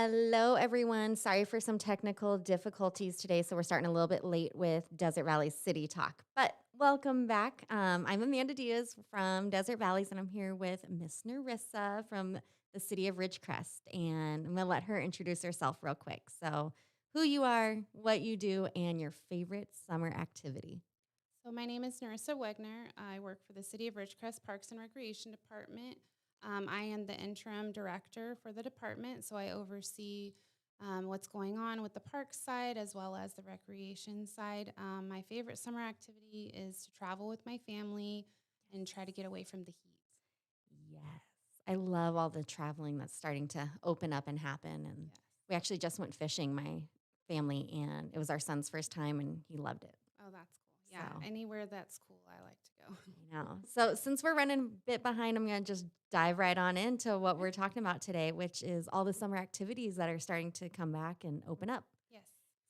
Hello, everyone. Sorry for some technical difficulties today. So we're starting a little bit late with Desert Valley City Talk, but welcome back. I'm Amanda Diaz from Desert Valleys, and I'm here with Miss Nerissa from the city of Ridgecrest. And I'm going to let her introduce herself real quick. So, who you are, what you do, and your favorite summer activity. So my name is NERISSA WEGENER. I work for the City of Ridgecrest Parks and Recreation Department. I am the interim director for the department, so I oversee what's going on with the park side as well as the recreation side. My favorite summer activity is to travel with my family and try to get away from the heat. Yes. I love all the traveling that's starting to open up and happen. And Yes. we actually just went fishing, my family, and it was our son's first time, and he loved it. Oh, that's cool. So, Yeah, anywhere that's cool, I like to go. I know. So, since we're running a bit behind, I'm going to just dive right on into what we're talking about today, which is all the summer activities that are starting to come back and open up. Yes.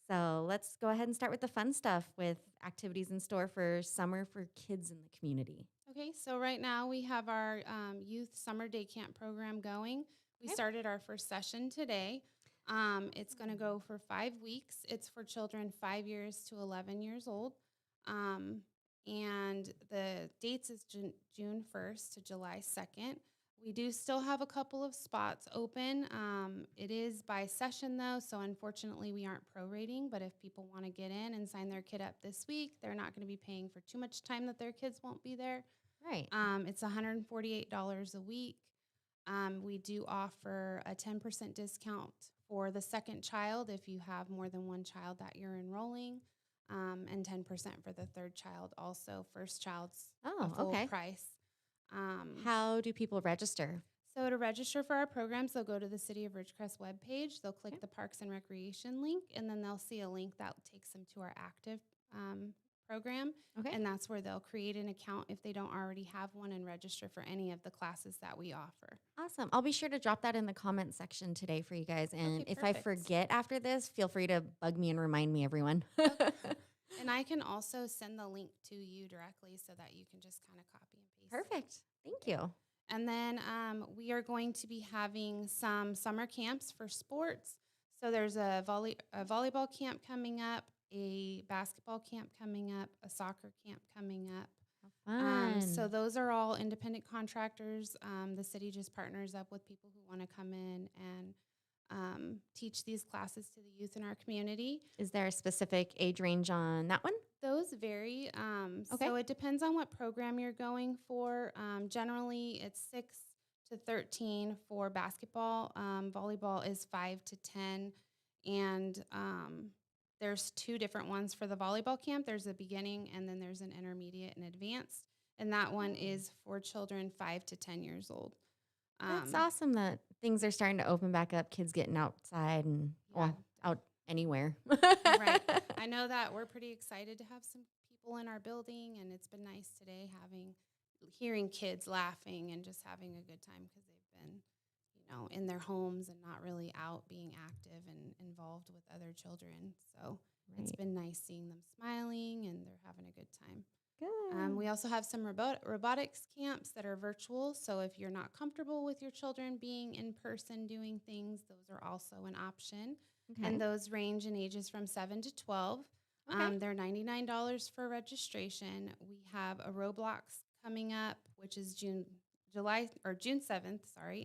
So, let's go ahead and start with the fun stuff with activities in store for summer for kids in the community. Okay, so right now we have our youth summer day camp program going. We Okay. started our first session today. It's going to go for 5 weeks. It's for children 5 years to 11 years old. Um, and the dates is June 1st to July 2nd. We do still have a couple of spots open. It is by session though, so unfortunately we aren't prorating, but if people want to get in and sign their kid up this week, they're not going to be paying for too much time that their kids won't be there. Right. It's $148 a week. We do offer a 10% discount for the second child if you have more than one child that you're enrolling, and 10% for the third child. Also, first child's a Oh, full okay. price. How do people register? So to register for our programs, they'll go to the City of Ridgecrest webpage. They'll click Okay. the Parks and Recreation link, and then they'll see a link that takes them to our active program. Okay. And that's where they'll create an account if they don't already have one and register for any of the classes that we offer. Awesome. I'll be sure to drop that in the comment section today for you guys. And Okay, if I perfect. forget after this, feel free to bug me and remind me, everyone. Okay. And I can also send the link to you directly so that you can just kind of copy and paste it. Perfect. Thank you. And then we are going to be having some summer camps for sports. So there's a volleyball camp coming up, a basketball camp coming up, a soccer camp coming up. So Fun. those are all independent contractors. The city just partners up with people who want to come in and teach these classes to the youth in our community. Is there a specific age range on that one? Those vary. Okay. So it depends on what program you're going for. Generally, it's 6 to 13 for basketball. Volleyball is 5 to 10. And there's two different ones for the volleyball camp. There's a beginning, and then there's an intermediate and advanced. And that one is for children 5 to 10 years old. That's awesome that things are starting to open back up, kids getting outside and well, out anywhere. Right. I know that we're pretty excited to have some people in our building, and it's been nice today hearing kids laughing and just having a good time because they've been, in their homes and not really out being active and involved with other children. So it's Right. been nice seeing them smiling and they're having a good time. Good. We also have some robotics camps that are virtual. So if you're not comfortable with your children being in person doing things, those are also an option. Okay. And those range in ages from 7 to 12. Okay. They're $99 for registration. We have a Roblox coming up, which is June 7th,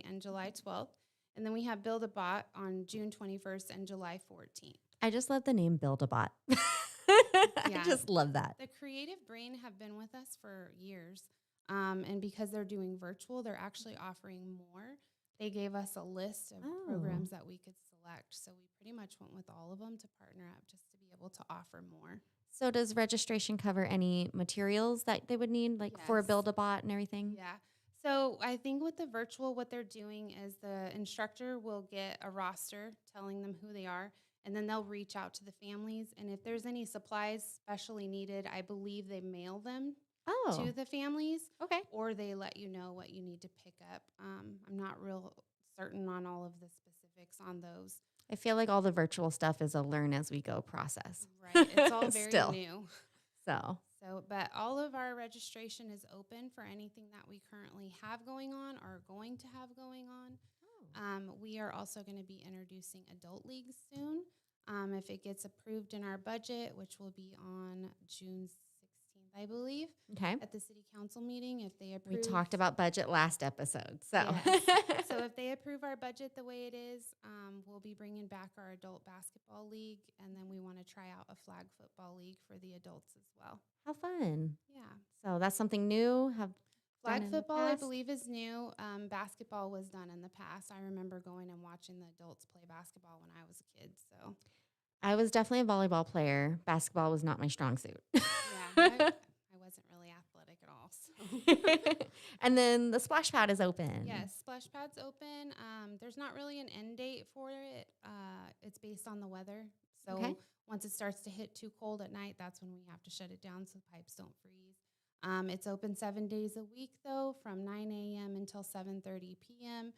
and July 12th. And then we have Build a Bot on June 21st and July 14th. I just love the name Build a Bot. I just love that. The creative brain have been with us for years. And because they're doing virtual, they're actually offering more. They gave us a list of programs that we could select. So we pretty much went with all of them to partner up just to be able to offer more. So does registration cover any materials that they would need, like for a Yes. Build a Bot and everything? Yeah. So I think with the virtual, what they're doing is the instructor will get a roster telling them who they are, and then they'll reach out to the families. And if there's any supplies specially needed, I believe they mail them Oh, to the families, okay. or they let you know what you need to pick up. I'm not real certain on all of the specifics on those. I feel like all the virtual stuff is a learn as we go process. Right. It's all very Still. new. So, But all of our registration is open for anything that we currently have going on or are going to have going on. We are also going to be introducing adult leagues soon. If it gets approved in our budget, which will be on June 16th, I believe, Okay. at the city council meeting, if they We approve. talked about budget last episode. So, Yes. So if they approve our budget the way it is, we'll be bringing back our adult basketball league, and then we want to try out a flag football league for the adults as well. how fun. Yeah. So that's something new. Have done Flag in the football, I past? believe, is new. Basketball was done in the past. I remember going and watching the adults play basketball when I was a kid. So, I was definitely a volleyball player. Basketball was not my strong suit. yeah, I wasn't really athletic at all. So. And then the splash pad is open. Yes, splash pad's open. There's not really an end date for it. It's based on the weather. So Okay. once it starts to hit too cold at night, that's when we have to shut it down so the pipes don't freeze. It's open 7 days a week, though, from 9 a.m. until 7:30 p.m.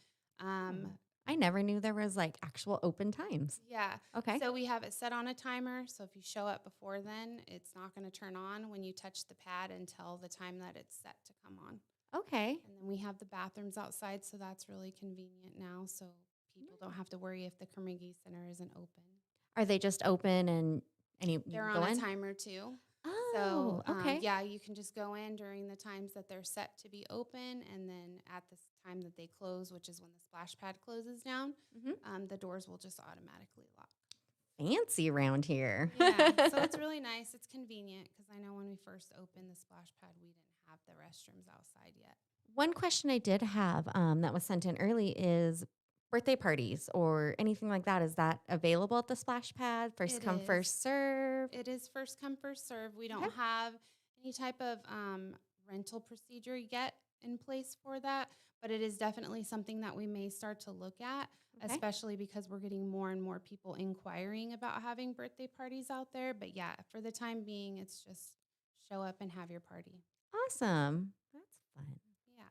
I never knew there was like actual open times. Yeah. Okay. So we have it set on a timer. So if you show up before then, it's not going to turn on when you touch the pad until the time that it's set to come on. Okay. And then we have the bathrooms outside, so that's really convenient now. So people don't have to worry if the Carnegie Center isn't open. Are they just open and They're go on a in? timer too. Oh, So, okay. yeah, you can just go in during the times that they're set to be open, and then at the time that they close, which is when the splash pad closes down, the doors will just automatically lock. Fancy around here. Yeah, so it's really nice. It's convenient because I know when we first opened the splash pad, we didn't have the restrooms outside yet. One question I did have that was sent in early is birthday parties or anything like that. Is that available at the splash pad? First It come, is. first serve. It is first come, first serve. We don't Okay. have any type of rental procedure yet in place for that, but it is definitely something that we may start to look at, Okay. especially because we're getting more and more people inquiring about having birthday parties out there. But yeah, for the time being, it's just show up and have your party. Awesome. That's fun. Yeah.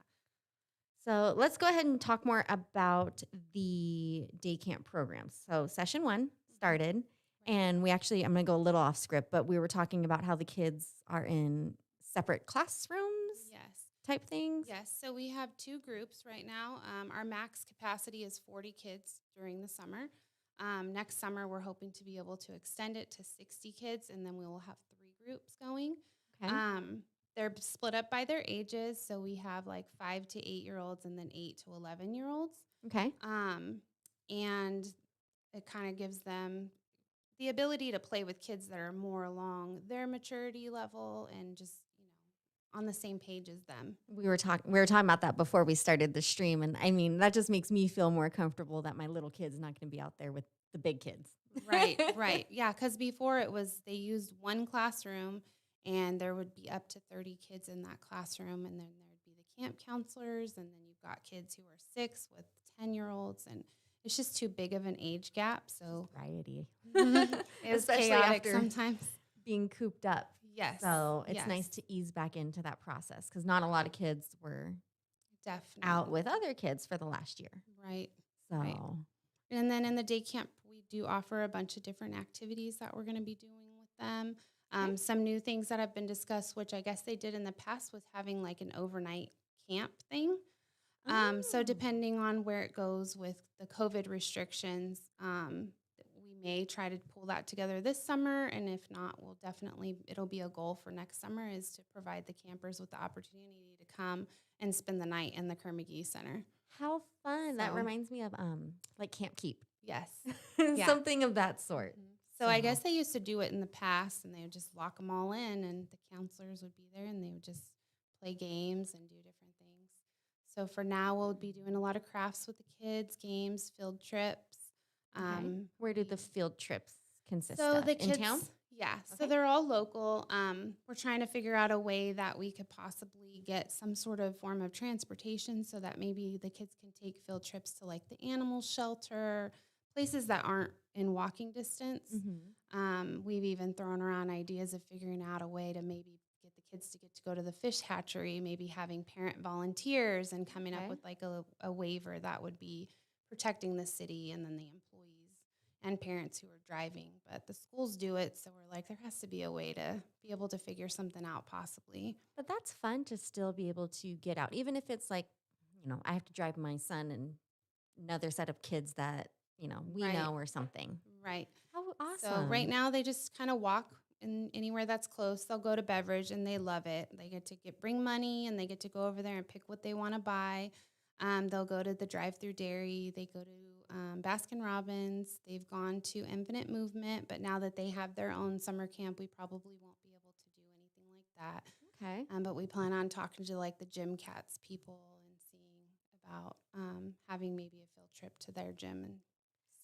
So let's go ahead and talk more about the day camp programs. So session 1 started, and I'm going to go a little off script, but we were talking about how the kids are in separate classrooms Yes. type things. Yes, so we have 2 groups right now. Our max capacity is 40 kids during the summer. Next summer, we're hoping to be able to extend it to 60 kids, and then we will have 3 groups going. Okay. They're split up by their ages, so we have like 5 to 8-year-olds and then 8 to 11-year-olds. Okay. And it kind of gives them the ability to play with kids that are more along their maturity level and just, on the same page as them. We were talking about that before we started the stream, and I mean that just makes me feel more comfortable that my little kid's not going to be out there with the big kids. Right. Yeah, because before they used one classroom and there would be up to 30 kids in that classroom, and then there would be the camp counselors, and then you've got kids who are 6 with 10-year-olds, and it's just too big of an age gap. So Variety. it was Especially chaotic after sometimes. being cooped up. Yes. So it's yes, nice to ease back into that process because not a lot of kids were definitely out with other kids for the last year. Right. So Right. And then in the day camp, we do offer a bunch of different activities that we're going to be doing with them. Okay. Some new things that have been discussed, which I guess they did in the past, was having like an overnight camp thing. So Oh. depending on where it goes with the COVID restrictions, we may try to pull that together this summer. And if not, it'll be a goal for next summer is to provide the campers with the opportunity to come and spend the night in the Carnegie Center. How fun. That So- reminds me of like Camp Keep. Yes. Yeah. Something of that sort. So I guess they used to do it in the past, and they would just lock them all in, and the counselors would be there, and they would just play games and do different things. So for now, we'll be doing a lot of crafts with the kids, games, field trips. Okay. Where do the field trips consist So of? the kids, In town? yeah. Okay. So they're all local. We're trying to figure out a way that we could possibly get some sort of form of transportation so that maybe the kids can take field trips to like the animal shelter, places that aren't in walking distance. Mm-hmm. We've even thrown around ideas of figuring out a way to maybe get the kids to get to go to the fish hatchery, maybe having parent volunteers and coming Okay. up with like a waiver that would be protecting the city and then the employees and parents who are driving. But the schools do it, so we're like, there has to be a way to be able to figure something out possibly. But that's fun to still be able to get out, even if it's like, I have to drive my son and another set of kids that, we Right. know or something. Right. Oh, So right awesome. now they just kind of walk in anywhere that's close. They'll go to beverage and they love it. They get to bring money and they get to go over there and pick what they want to buy. They'll go to the drive-through dairy. They go to Baskin Robbins. They've gone to Infinite Movement, but now that they have their own summer camp, we probably won't be able to do anything like that. Okay. But we plan on talking to like the gym cats people and seeing about having maybe a field trip to their gym and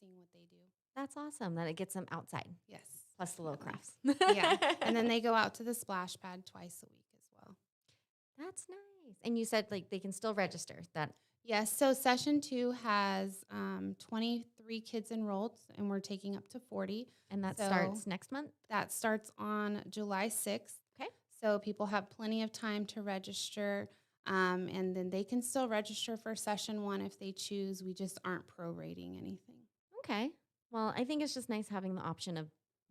seeing what they do. That's awesome that it gets them outside, Yes. plus the little Definitely. crafts. Yeah. And then they go out to the splash pad twice a week as well. That's nice. And you said like they can still register that. Yes. So session 2 has 23 kids enrolled, and we're taking up to 40. And that So starts next month? that starts on July 6th. Okay. So people have plenty of time to register. And then they can still register for session 1 if they choose. We just aren't prorating anything. Okay. Well, I think it's just nice having the option of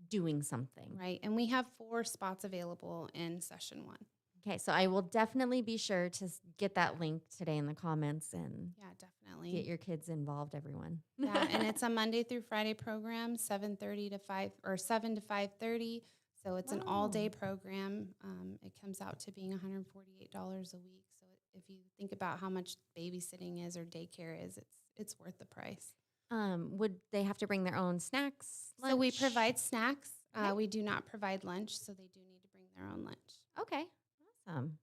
doing something. Right. And we have 4 spots available in session 1. Okay. So I will definitely be sure to get that link today in the comments and Yeah, definitely. get your kids involved, everyone. Yeah, and it's a Monday through Friday program, 7:30 to 5 or 7 to 5:30. So it's an all-day Wow. program. It comes out to being $148 a week. So if you think about how much babysitting is or daycare is, it's worth the price. Would they have to bring their own snacks? So we Lunch? provide snacks. Okay. We do not provide lunch, so they do need to bring their own lunch. Okay. Awesome.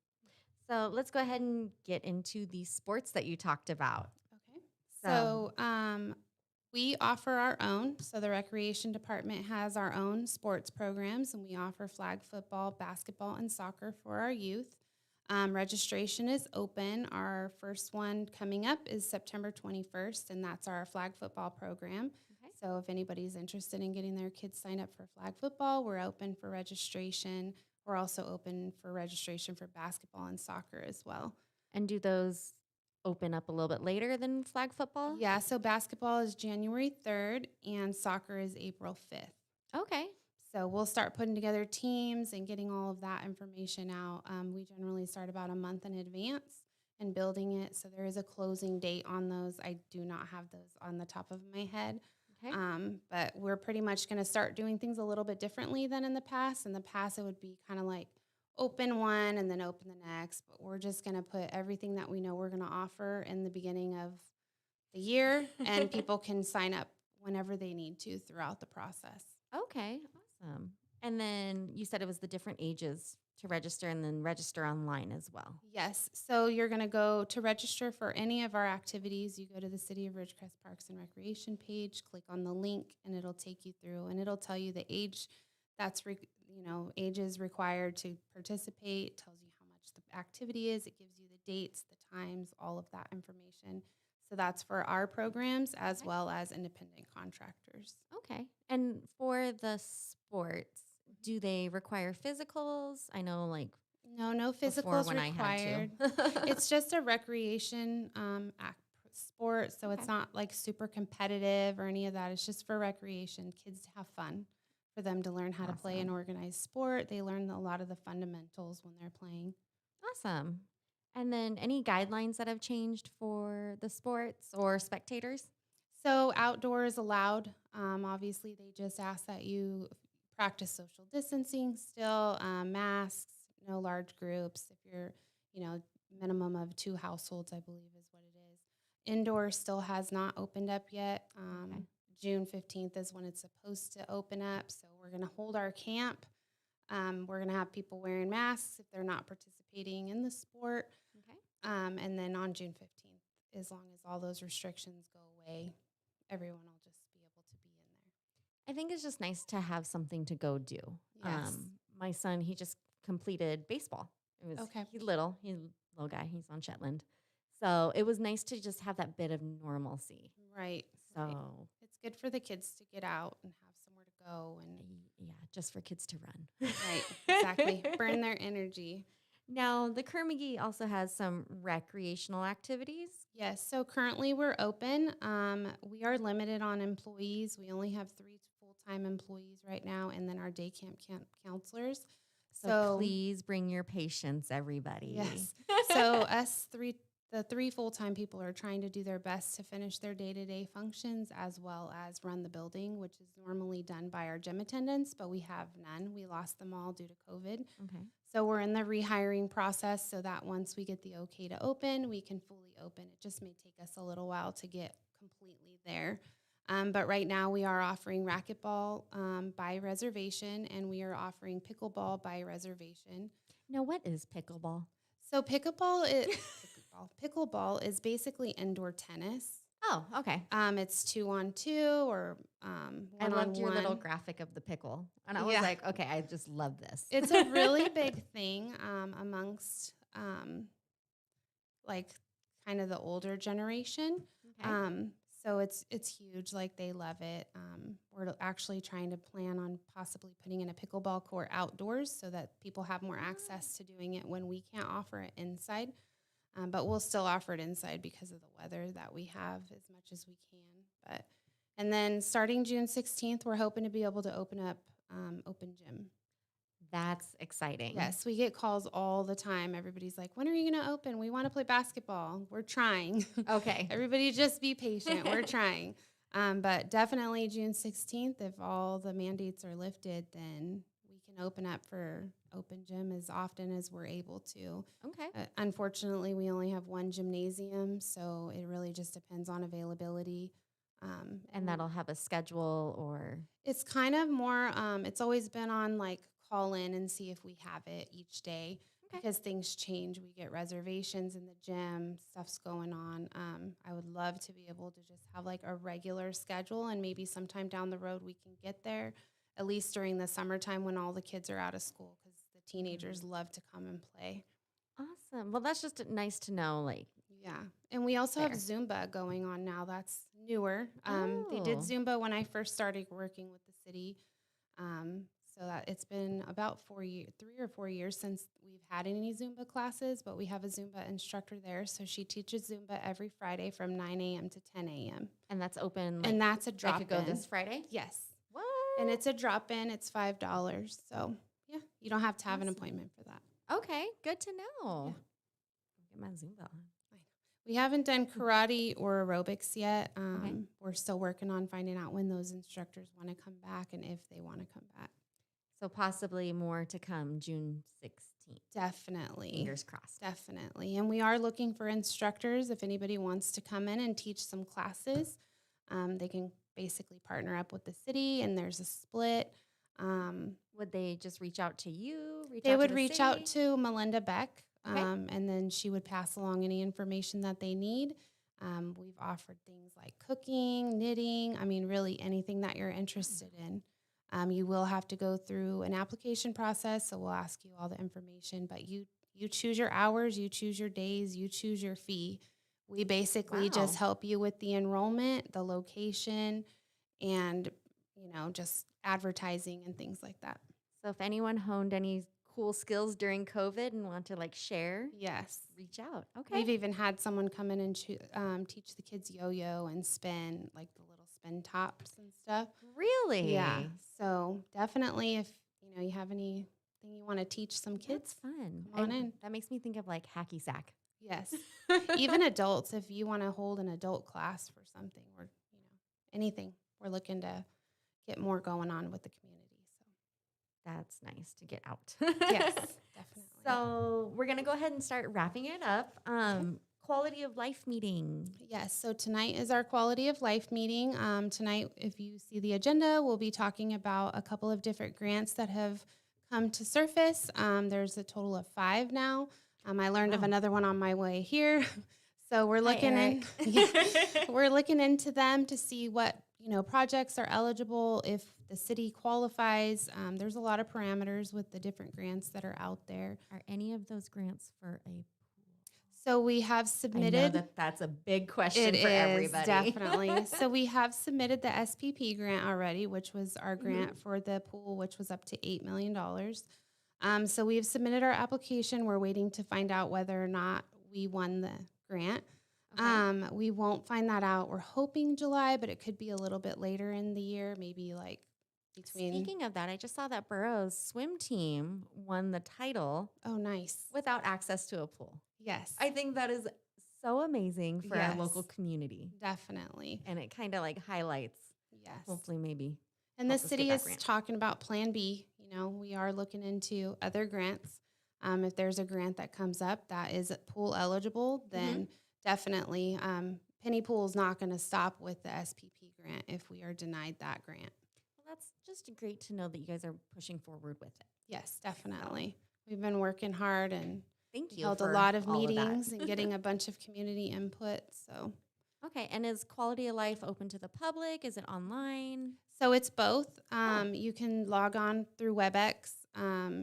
So let's go ahead and get into the sports that you talked about. Okay. So, So we offer our own. So the recreation department has our own sports programs, and we offer flag football, basketball, and soccer for our youth. Registration is open. Our first one coming up is September 21st, and that's our flag football program. okay. So if anybody's interested in getting their kids signed up for flag football, we're open for registration. We're also open for registration for basketball and soccer as well. And do those open up a little bit later than flag football? Yeah, so basketball is January 3rd and soccer is April 5th. Okay. So we'll start putting together teams and getting all of that information out. We generally start about a month in advance and building it. So there is a closing date on those. I do not have those on the top of my head. Okay. But we're pretty much going to start doing things a little bit differently than in the past. In the past, it would be kind of like open one and then open the next. But we're just going to put everything that we know we're going to offer in the beginning of the year, and people can sign up whenever they need to throughout the process. Okay. Awesome. And then you said it was the different ages to register and then register online as well. Yes. So you're going to go to register for any of our activities. You go to the City of Ridgecrest Parks and Recreation page, click on the link, and it'll take you through, and it'll tell you the age that's, age is required to participate, tells you how much the activity is. It gives you the dates, the times, all of that information. So that's for our programs as Okay. well as independent contractors. Okay. And for the sports, do they require physicals? I know like No before physicals when I required. had to. It's just a recreation sport, so Okay. it's not like super competitive or any of that. It's just for recreation, kids to have fun, for them to learn how to play an Awesome. organized sport. They learn a lot of the fundamentals when they're playing. Awesome. And then any guidelines that have changed for the sports or spectators? So outdoors allowed. Obviously, they just ask that you practice social distancing still, masks, no large groups. If you're, minimum of 2 households, I believe is what it is. Indoor still has not opened up yet. Okay. June 15th is when it's supposed to open up. So we're going to hold our camp. We're going to have people wearing masks if they're not participating in the sport. Okay. And then on June 15th, as long as all those restrictions go away, everyone will just be able to be in there. I think it's just nice to have something to go do. Yes. My son, he just completed baseball. It was Okay. He's little. He's a little guy. He's on Shetland. So it was nice to just have that bit of normalcy. Right. So Right. It's good for the kids to get out and have somewhere to go. And yeah, just for kids to run. right, exactly. Burn their energy. Now, the Kerr-McGee also has some recreational activities. Yes. So currently we're open. We are limited on employees. We only have 3 full-time employees right now, and then our day camp So please bring your patience, everybody. yes. So the the 3 full-time people are trying to do their best to finish their day-to-day functions as well as run the building, which is normally done by our gym attendants, but we have none. We lost them all due to COVID. Okay. So we're in the rehiring process so that once we get the okay to open, we can fully open. It just may take us a little while to get completely there. But right now we are offering racquetball by reservation, and we are offering pickleball by reservation. Now, what is pickleball? So pickleball is basically indoor tennis. Oh, okay. It's 2-on-2 or I loved your little 1-on-1. graphic of the pickle. And I was Yeah. like, okay, I just love this. It's a really big thing amongst like kind of the older generation. Okay. So it's huge. Like they love it. We're actually trying to plan on possibly putting in a pickleball court outdoors so that people have more access to doing it when we can't offer it inside. But we'll still offer it inside because of the weather that we have as much as we can. And then starting June 16th, we're hoping to be able to open up open gym. That's exciting. Yes, we get calls all the time. Everybody's like, when are you going to open? We want to play basketball. We're trying. Okay. Everybody just be patient. We're trying. But definitely June 16th, if all the mandates are lifted, then we can open up for open gym as often as we're able to. Okay. Unfortunately, we only have one gymnasium, so it really just depends on availability. And that'll have a schedule or? It's kind of more, it's always been on like call in and see if we have it each day because things change. We get reservations in the gym, stuff's going on. I would love to be able to just have like a regular schedule and maybe sometime down the road we can get there, at least during the summertime when all the kids are out of school because the teenagers love to come and play. Awesome. Well, that's just nice to know. Like, yeah. And we also have Fair. Zumba going on now. That's newer. They did Oh. Zumba when I first started working with the city. So that it's been about 3 or 4 years since we've had any Zumba classes, but we have a Zumba instructor there. So she teaches Zumba every Friday from 9 a.m. to 10 a.m. And that's open. Like, And that's a I drop could go in. this Friday? Yes. What? And it's a drop in. It's $5. So yeah, you don't have to have an Awesome. appointment for that. Okay. Good to know. Get my Zumba on. We haven't done karate or aerobics yet. Okay. We're still working on finding out when those instructors want to come back and if they want to come back. So possibly more to come June 16th. Definitely. Fingers crossed. Definitely. And we are looking for instructors. If anybody wants to come in and teach some classes, they can basically partner up with the city and there's a split. Would they just reach out to you? They would reach out to Melinda Beck, Okay. and then she would pass along any information that they need. We've offered things like cooking, knitting, I mean, really anything that you're interested in. You will have to go through an application process, so we'll ask you all the information, but you choose your hours, you choose your days, you choose your fee. We basically just help you with the enrollment, the location, and, just advertising and things like that. So if anyone honed any cool skills during COVID and want to like share, Yes. reach out. Okay. We've even had someone come in and teach the kids yo-yo and spin, like the little spin tops and stuff. Really? Yeah. So definitely if, you have anything you want to teach some kids, That's fun. come on in. That makes me think of like hacky sack. Yes. Even adults, if you want to hold an adult class for something or, anything, we're looking to get more going on with the community. So That's nice to get out. yes, definitely. So we're going to go ahead and start wrapping it up. Quality of life meeting. Yes, so tonight is our quality of life meeting. Tonight, if you see the agenda, we'll be talking about a couple of different grants that have come to surface. There's a total of 5 now. I learned of another one on my way here. So we're looking we're looking into them to see what, projects are eligible, if the city qualifies. There's a lot of parameters with the different grants that are out there. Are any of those grants for a pool? So we have submitted. I know that's a big question It for is, everybody. definitely. So we have submitted the SPP grant already, which was our grant for the pool, which was up to $8 million. So we've submitted our application. We're waiting to find out whether or not we won the grant. Okay. We won't find that out. We're hoping July, but it could be a little bit later in the year, maybe like between. Speaking of that, I just saw that Burroughs swim team won the title Oh, nice. without access to a pool. Yes. I think that is so amazing for our local Yes. community. Definitely. And it kind of like highlights, Yes. hopefully, maybe. And the helps us get city that is grant. talking about Plan B. We are looking into other grants. If there's a grant that comes up that is pool eligible, then definitely Penny Pool is not going to stop with the SPP grant if we are denied that grant. Well, that's just great to know that you guys are pushing forward with it. Yes, definitely. We've been working hard and Thank we you held a for lot of all of that. meetings and getting a bunch of community input. Okay, and is Quality of Life open to the public? Is it online? So it's both. Oh. You can log on through WebEx.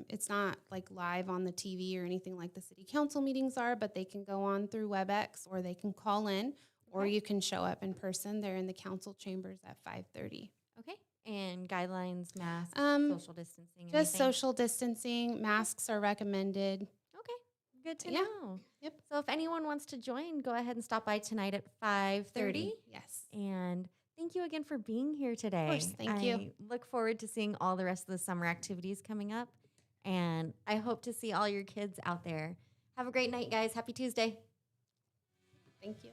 It's not like live on the TV or anything like the city council meetings are, but they can go on through WebEx or they can call in or Okay. you can show up in person. They're in the council chambers at 5:30. Okay, and guidelines, masks, Um, social distancing, Just anything? social distancing. Masks are recommended. Okay, good to Yeah. know. Yep. So if anyone wants to join, go ahead and stop by tonight at 5:30. Yes. And thank you again for being here today. Of course. Thank you. I look forward to seeing all the rest of the summer activities coming up. And I hope to see all your kids out there. Have a great night, guys. Happy Tuesday. Thank you.